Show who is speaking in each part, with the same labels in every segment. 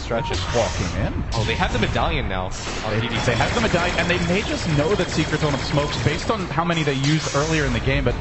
Speaker 1: stretch.
Speaker 2: Just walking in.
Speaker 1: Oh, they have the medallion now.
Speaker 2: They have the medallion, and they may just know that Secret don't have smokes based on how many they used earlier in the game, but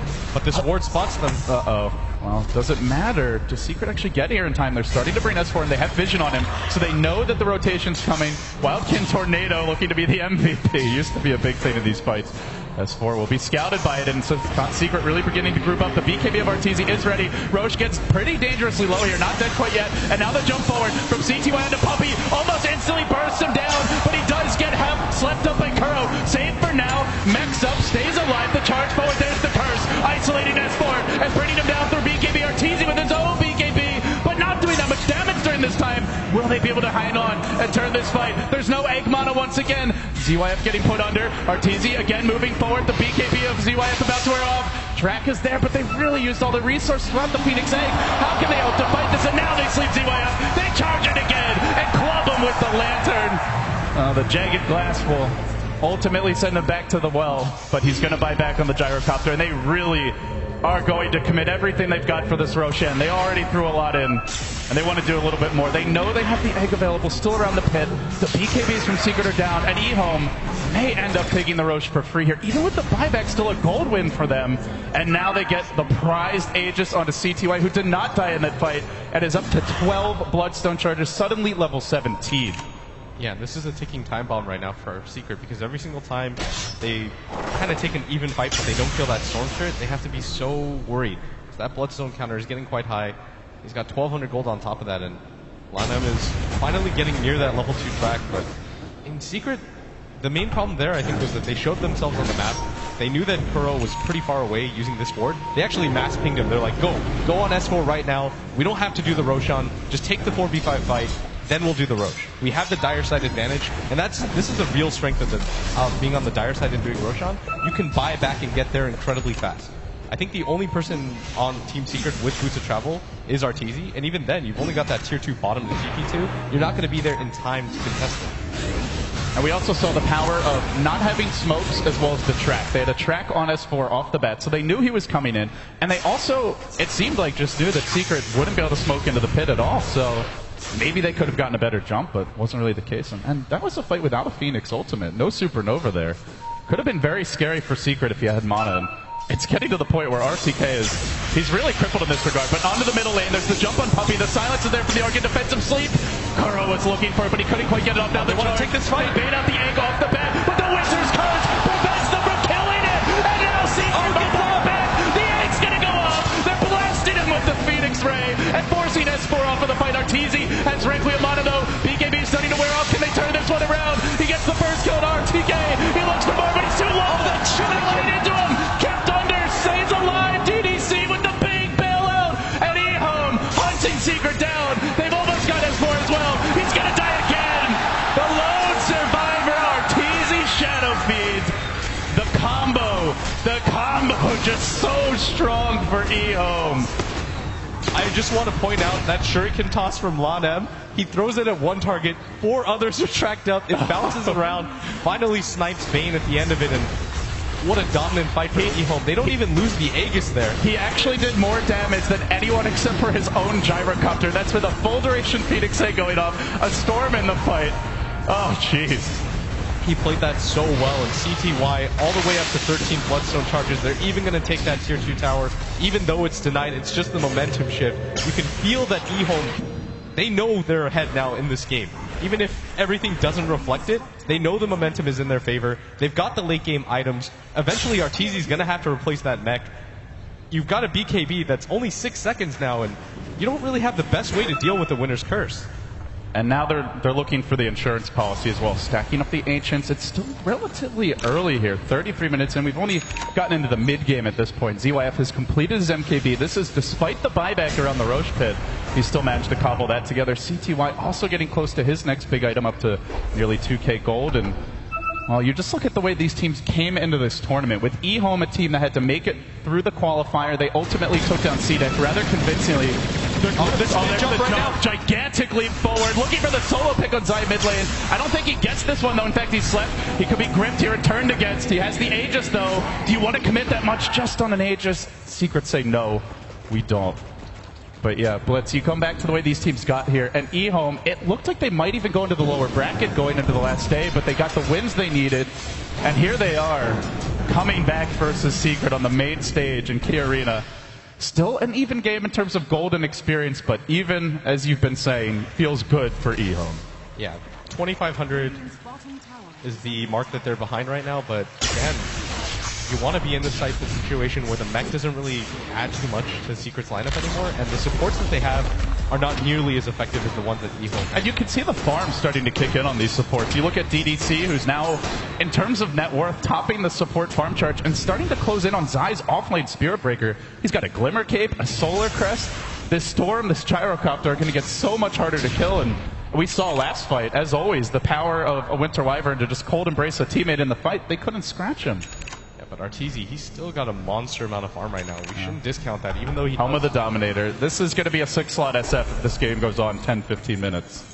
Speaker 1: this ward spots them.
Speaker 2: Uh-oh. Well, does it matter? Does Secret actually get here in time? They're starting to bring S4, and they have vision on him, so they know that the rotation's coming. Wildkin Tornado looking to be the MVP. Used to be a big thing in these fights. S4 will be scouted by it, and so Secret really beginning to group up. The BKB of Arteezy is ready. Roche gets pretty dangerously low here, not dead quite yet, and now the jump forward from CTY into Puppey, almost instantly bursts him down, but he does get slept up by Kuro. Saved for now, mechs up, stays alive, the charge forward, there's the curse, isolating S4, and bringing him down through BKB. Arteezy with his own BKB, but not doing that much damage during this time. Will they be able to hang on and turn this fight? There's no egg mono once again. ZYF getting put under. Arteezy again moving forward. The BKB of ZYF about to wear off. Track is there, but they've really used all the resources throughout the Phoenix Egg. How can they hope to fight this? And now they sleep ZYF. They charge it again and club him with the lantern. The jagged glass will ultimately send him back to the well, but he's going to buy back on the gyrocopter, and they really are going to commit everything they've got for this Roshan. They already threw a lot in, and they want to do a little bit more. They know they have the egg available still around the pit. The BKBs from Secret are down, and E-Home may end up taking the Roche for free here. Even with the buyback, still a gold win for them. And now they get the prized Aegis onto CTY, who did not die in that fight, and is up to 12 Bloodstone charges, suddenly level 17.
Speaker 1: Yeah, this is a ticking time bomb right now for Secret, because every single time they kind of take an even fight but they don't feel that Storm Spirit, they have to be so worried. So that Bloodstone counter is getting quite high. He's got 1200 gold on top of that, and I.M.O is finally getting near that level 2 track, but in Secret, the main problem there, I think, was that they showed themselves on the map. They knew that Kuro was pretty far away using this ward. They actually mass pinged him. They're like, go on S4 right now. We don't have to do the Roshan. Just take the 4v5 fight. Then we'll do the Roche. We have the dire side advantage, and this is the real strength of being on the dire side and doing Roshan. You can buy back and get there incredibly fast. I think the only person on Team Secret with Boots of Travel is Arteezy, and even then, you've only got that tier 2 bottom to GP2. You're not going to be there in time to contest it.
Speaker 2: And we also saw the power of not having smokes as well as the track. They had a track on S4 off the bat, so they knew he was coming in. And they also, it seemed like, just knew that Secret wouldn't be able to smoke into the pit at all, so maybe they could have gotten a better jump, but wasn't really the case. And that was a fight without a Phoenix ultimate. No Supernova there. Could have been very scary for Secret if he had mana. And it's getting to the point where RTK he's really crippled in this regard. But onto the middle lane, there's the jump on Puppey. The silence is there for the Arcane defensive sleep. Kuro was looking for it, but he couldn't quite get it off. Now they want to take this fight. Bait out the egg off the bat, but the Wizard's curse prevents them from killing it. And now Secret gets the back. The egg's gonna go off. They're blasting him with the Phoenix Ray and forcing S4 off of the fight. Arteezy has Requiem Mana though. BKB is starting to wear off. Can they turn this one around? He gets the first kill on RTK. He looks for more, but he's too low. That shit laid into him. Kept under, stays alive. DDC with the big bailout. And E-Home hunting Secret down. They've almost got S4 as well. He's gonna die again. The lone survivor, Arteezy Shadow Feeds. The combo just so strong for E-Home.
Speaker 1: I just want to point out that shuriken toss from I.M.O. He throws it at one target, 4 others are tracked up, it bounces around, finally snipes Bane at the end of it, and what a dominant fight for E-Home. They don't even lose the Aegis there.
Speaker 2: He actually did more damage than anyone except for his own gyrocopter. That's with a full duration Phoenix Egg going off, a storm in the fight. Oh, jeez.
Speaker 1: He played that so well, and CTY all the way up to 13 Bloodstone charges. They're even going to take that tier 2 tower. Even though it's denied, it's just the momentum shift. You can feel that E-Home, they know they're ahead now in this game. Even if everything doesn't reflect it, they know the momentum is in their favor. They've got the late game items. Eventually Arteezy's going to have to replace that mech. You've got a BKB that's only 6 seconds now, and you don't really have the best way to deal with the Winner's Curse.
Speaker 2: And now they're looking for the insurance policy as well, stacking up the Ancients. It's still relatively early here, 33 minutes in. We've only gotten into the mid-game at this point. ZYF has completed his MKB. This is despite the buyback around the Roche pit. He still managed to cobble that together. CTY also getting close to his next big item, up to nearly 2k gold. And well, you just look at the way these teams came into this tournament. With E-Home, a team that had to make it through the qualifier, they ultimately took down C-Deck rather convincingly.
Speaker 1: This jump right now.
Speaker 2: Gigantic leap forward, looking for the solo pick on Zai mid lane. I don't think he gets this one though. In fact, he's slept. He could be gripped here and turned against. He has the Aegis though. Do you want to commit that much just on an Aegis? Secret say no, we don't. But yeah, Blitz, you come back to the way these teams got here, and I.M O, it looked like they might even go into the lower bracket going into the last day, but they got the wins they needed, and here they are, coming back versus Secret on the main stage in Key Arena. Still an even game in terms of golden experience, but even, as you've been saying, feels good for I.M O.
Speaker 1: Yeah, 2,500 is the mark that they're behind right now, but again, you want to be in this type of situation where the mech doesn't really add too much to Secret's lineup anymore, and the supports that they have are not nearly as effective as the ones that I.M O has.
Speaker 2: And you can see the farm starting to kick in on these supports. You look at DDC, who's now, in terms of net worth, topping the support farm chart and starting to close in on Zai's offlane Spirit Breaker. He's got a Glimmer Cape, a Solar Crest. This Storm, this Gyrocopter are going to get so much harder to kill, and we saw last fight, as always, the power of a Winter Wyvern to just cold embrace a teammate in the fight. They couldn't scratch him.
Speaker 1: But Arteezy, he's still got a monster amount of farm right now. We shouldn't discount that, even though he
Speaker 2: Home of the Dominator. This is going to be a 6-slot SF if this game goes on 10-15 minutes.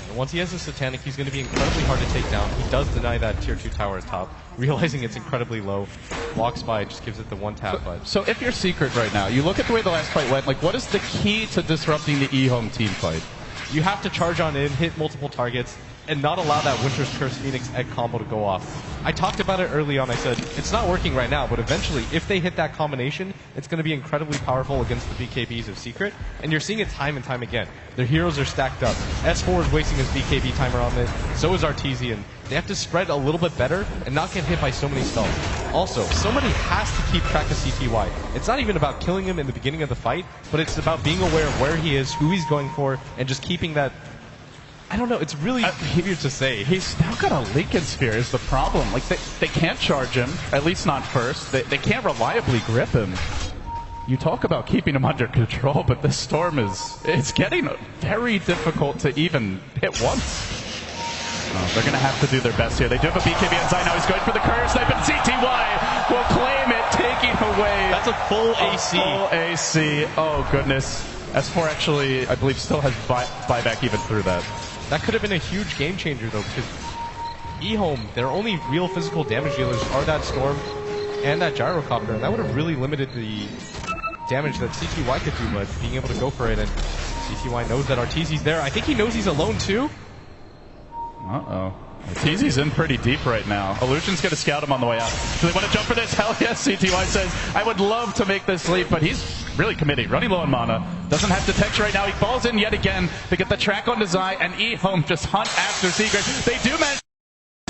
Speaker 1: And once he has a Satanic, he's going to be incredibly hard to take down. He does deny that tier 2 tower at top, realizing it's incredibly low. Walks by, just gives it the one tap. But
Speaker 2: so if you're Secret right now, you look at the way the last fight went, like what is the key to disrupting the I.M O team fight?
Speaker 1: You have to charge on in, hit multiple targets, and not allow that Winter's Curse Phoenix Egg combo to go off. I talked about it early on. I said, it's not working right now, but eventually, if they hit that combination, it's going to be incredibly powerful against the BKBs of Secret, and you're seeing it time and time again. Their heroes are stacked up. S4 is wasting his BKB timer on it, so is Arteezy, and they have to spread a little bit better and not get hit by so many spells. Also, somebody has to keep track of CTY. It's not even about killing him in the beginning of the fight, but it's about being aware of where he is, who he's going for, and just keeping that. I don't know, it's really weird to say.
Speaker 2: He's now got a Lincoln Sphere is the problem. Like, they can't charge him, at least not first. They can't reliably grip him. You talk about keeping him under control, but this Storm it's getting very difficult to even hit once. They're going to have to do their best here. They do have a BKB on Zai. Now he's going for the courier snipe, and CTY will claim it, taking away.
Speaker 1: That's a full AC.
Speaker 2: Full AC. Oh, goodness. S4 actually, I believe, still has buyback even through that.
Speaker 1: That could have been a huge game changer, though, because I.M O, their only real physical damage dealers are that Storm and that Gyrocopter, and that would have really limited the damage that CTY could do, but being able to go for it, and CTY knows that Arteezy's there. I think he knows he's alone, too.
Speaker 2: Uh-oh. Arteezy's in pretty deep right now. Illusion's going to scout him on the way out. Do they want to jump for this? Hell yes, CTY says, I would love to make this leap, but he's really committing. Running low on mana. Doesn't have detection right now. He falls in yet again to get the track on Zai, and I.M O just hunt after Secret. They do manage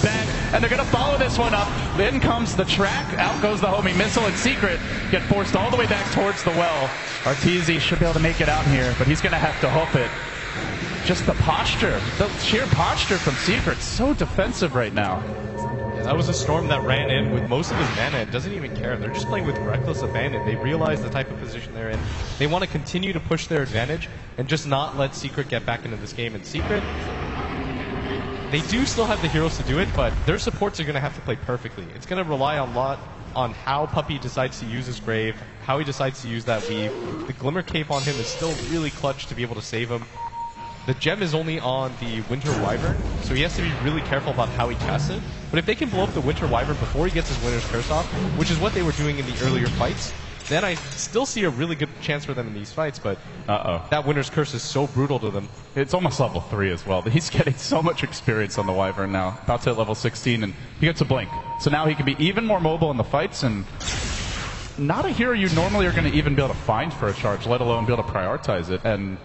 Speaker 2: back, and they're going to follow this one up. In comes the track. Out goes the homing missile, and Secret get forced all the way back towards the well. Arteezy should be able to make it out here, but he's going to have to hoof it. Just the posture, the sheer posture from Secret, so defensive right now.
Speaker 1: Yeah, that was a Storm that ran in with most of his mana and doesn't even care. They're just playing with reckless abandon. They realize the type of position they're in. They want to continue to push their advantage and just not let Secret get back into this game. And Secret, they do still have the heroes to do it, but their supports are going to have to play perfectly. It's going to rely a lot on how Puppey decides to use his Grave, how he decides to use that Weave. The Glimmer Cape on him is still really clutch to be able to save him. The gem is only on the Winter Wyvern, so he has to be really careful about how he casts it. But if they can blow up the Winter Wyvern before he gets his Winter's Curse off, which is what they were doing in the earlier fights, then I still see a really good chance for them in these fights, but that Winter's Curse is so brutal to them.
Speaker 2: It's almost level 3 as well. He's getting so much experience on the Wyvern now. About to hit level 16, and he gets a blink. So now he can be even more mobile in the fights, and not a hero you normally are going to even be able to find for a charge, let alone be able to prioritize it. And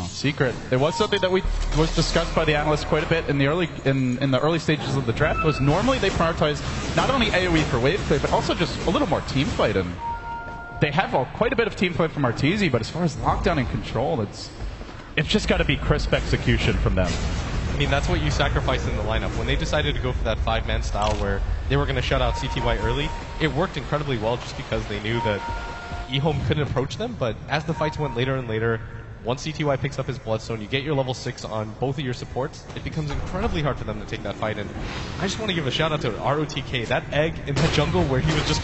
Speaker 2: Secret. It was something that was discussed by the analysts quite a bit in the early stages of the draft. Was normally they prioritize not only AOE for wave play, but also just a little more team fight. And they have quite a bit of team fight from Arteezy, but as far as lockdown and control, it's just got to be crisp execution from them.
Speaker 1: I mean, that's what you sacrificed in the lineup. When they decided to go for that 5-man style where they were going to shut out CTY early, it worked incredibly well just because they knew that I.M O couldn't approach them. But as the fights went later and later, once CTY picks up his Bloodstone, you get your level 6 on both of your supports, it becomes incredibly hard for them to take that fight. And I just want to give a shout out to ROTK. That egg in the jungle where he was just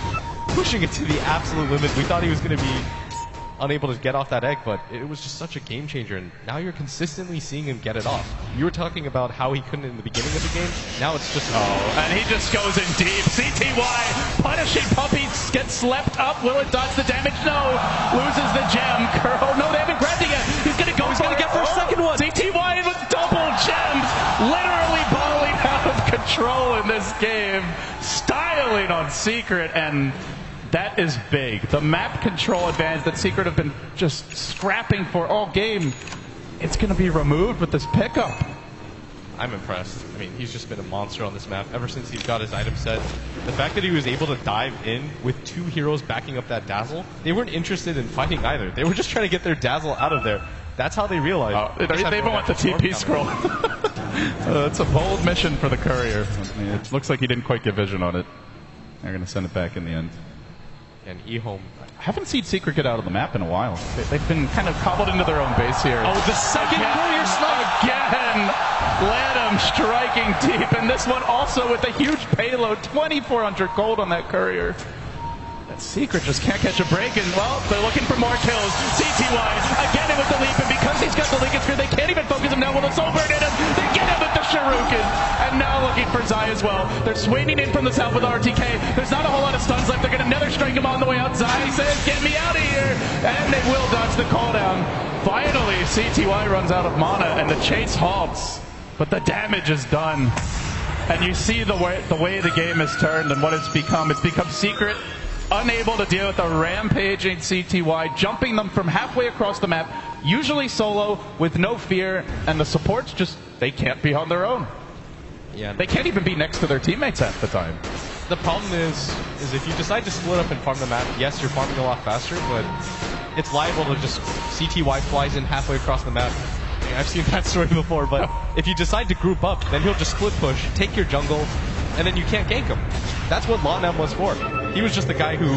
Speaker 1: pushing it to the absolute limit. We thought he was going to be unable to get off that egg, but it was just such a game changer. And now you're consistently seeing him get it off. You were talking about how he couldn't in the beginning of the game. Now it's just...
Speaker 2: and he just goes in deep. CTY punishing Puppey, gets slept up. Will it dodge the damage? No. Loses the gem. Curl. No, they haven't grabbed it. CTY with double gems, literally balling out of control in this game, styling on Secret, and that is big. The map control advantage that Secret have been just scrapping for all game, it's going to be removed with this pickup.
Speaker 1: I'm impressed. I mean, he's just been a monster on this map ever since he's got his item set. The fact that he was able to dive in with 2 heroes backing up that Dazzle, they weren't interested in fighting either. They were just trying to get their Dazzle out of there. That's how they realized.
Speaker 2: They even want the TP scroll. It's a bold mission for the courier. I mean, it looks like he didn't quite get vision on it. They're going to send it back in the end.
Speaker 1: And I
Speaker 2: haven't seen Secret get out of the map in a while. They've been kind of cobbled into their own base here.
Speaker 1: Oh, the second courier snipe!
Speaker 2: Again! Ladham striking deep, and this one also with a huge payload. 2,400 gold on that courier. That Secret just can't catch a break, and well, they're looking for more kills. CTY again in with the leap, and because he's got the Lincoln Sphere, they can't even focus him now with a Soul Burn in him. They get him with the Shuriken, and now looking for Zai as well. They're swinging in from the south with RTK. There's not a whole lot of stuns left. They're going to nether strike him on the way out. Zai says, "Get me out of here," and they will dodge the cooldown. Finally, CTY runs out of mana, and the chase halts, but the damage is done. And you see the way the game has turned and what it's become. It's become Secret unable to deal with a rampaging CTY, jumping them from halfway across the map, usually solo, with no fear, and the supports just, they can't be on their own.
Speaker 1: Yeah.
Speaker 2: They can't even be next to their teammates at the time.
Speaker 1: The problem is if you decide to split up and farm the map, yes, you're farming a lot faster, but it's liable to just CTY flies in halfway across the map. I've seen that story before, but if you decide to group up, then he'll just split push, take your jungle, and then you can't gank him. That's what I.M.O was for. He was just the guy who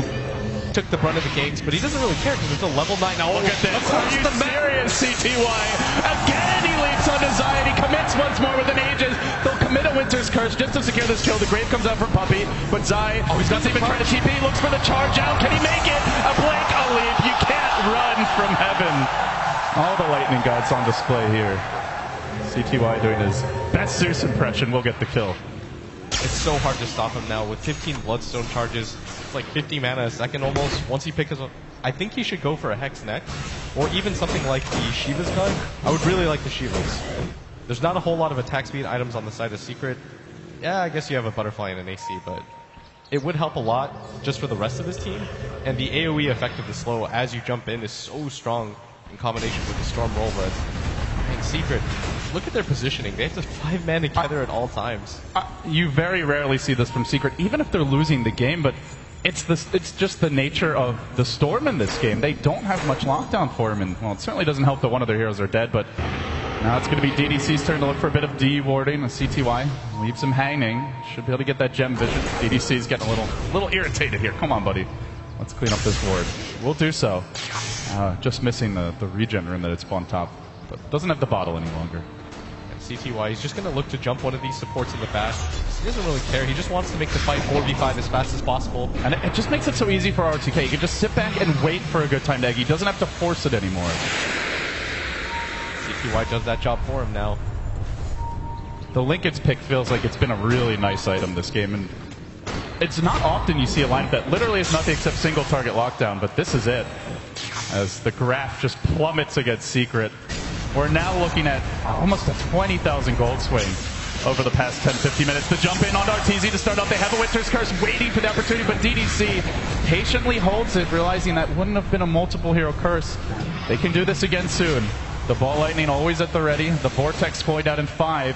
Speaker 1: took the brunt of the ganks, but he doesn't really care because it's a level 9. Now
Speaker 2: look at this. Are you serious, CTY? Again, he leaps on Zai, and he commits once more with an Aegis. They'll commit a Winter's Curse just to secure this kill. The Grave comes out for Puppey, but Zai, he's not even trying to TP, looks for the charge out. Can he make it? A blink, a leap. You can't run from heaven. All the lightning gods on display here. CTY doing his best Zeus impression will get the kill.
Speaker 1: It's so hard to stop him now with 15 Bloodstone charges. It's like 50 mana a second almost. Once he picks up, I think he should go for a Hex next, or even something like the Shiva's gun. I would really like the Shivas. There's not a whole lot of attack speed items on the side of Secret. Yeah, I guess you have a Butterfly and an AC, but it would help a lot just for the rest of his team. And the AoE effect of the slow as you jump in is so strong in combination with the Storm Roll Red. And Secret, look at their positioning. They have to 5-man together at all times.
Speaker 2: You very rarely see this from Secret, even if they're losing the game, but it's just the nature of the Storm in this game. They don't have much lockdown for him, and well, it certainly doesn't help that one of their heroes are dead, but now it's going to be DDC's turn to look for a bit of D-warding. CTY leaves him hanging. Should be able to get that gem vision. DDC's getting a little irritated here. Come on, buddy. Let's clean up this ward. We'll do so. Just missing the regen rune that it's on top, but doesn't have the bottle any longer.
Speaker 1: And CTY, he's just going to look to jump one of these supports in the back. He doesn't really care. He just wants to make the fight 4v5 as fast as possible.
Speaker 2: And it just makes it so easy for RTK. He can just sit back and wait for a good time to egg. He doesn't have to force it anymore.
Speaker 1: CTY does that job for him now.
Speaker 2: The Lincoln's pick feels like it's been a really nice item this game, and it's not often you see a lineup that literally is nothing except single target lockdown, but this is it. As the graph just plummets against Secret. We're now looking at almost a 20,000 gold swing over the past 10-15 minutes. To jump in on RTZ to start off, they have a Winter's Curse waiting for the opportunity, but DDC patiently holds it, realizing that wouldn't have been a multiple hero curse. They can do this again soon. The Ball Lightning always at the ready. The Vortex going out in 5.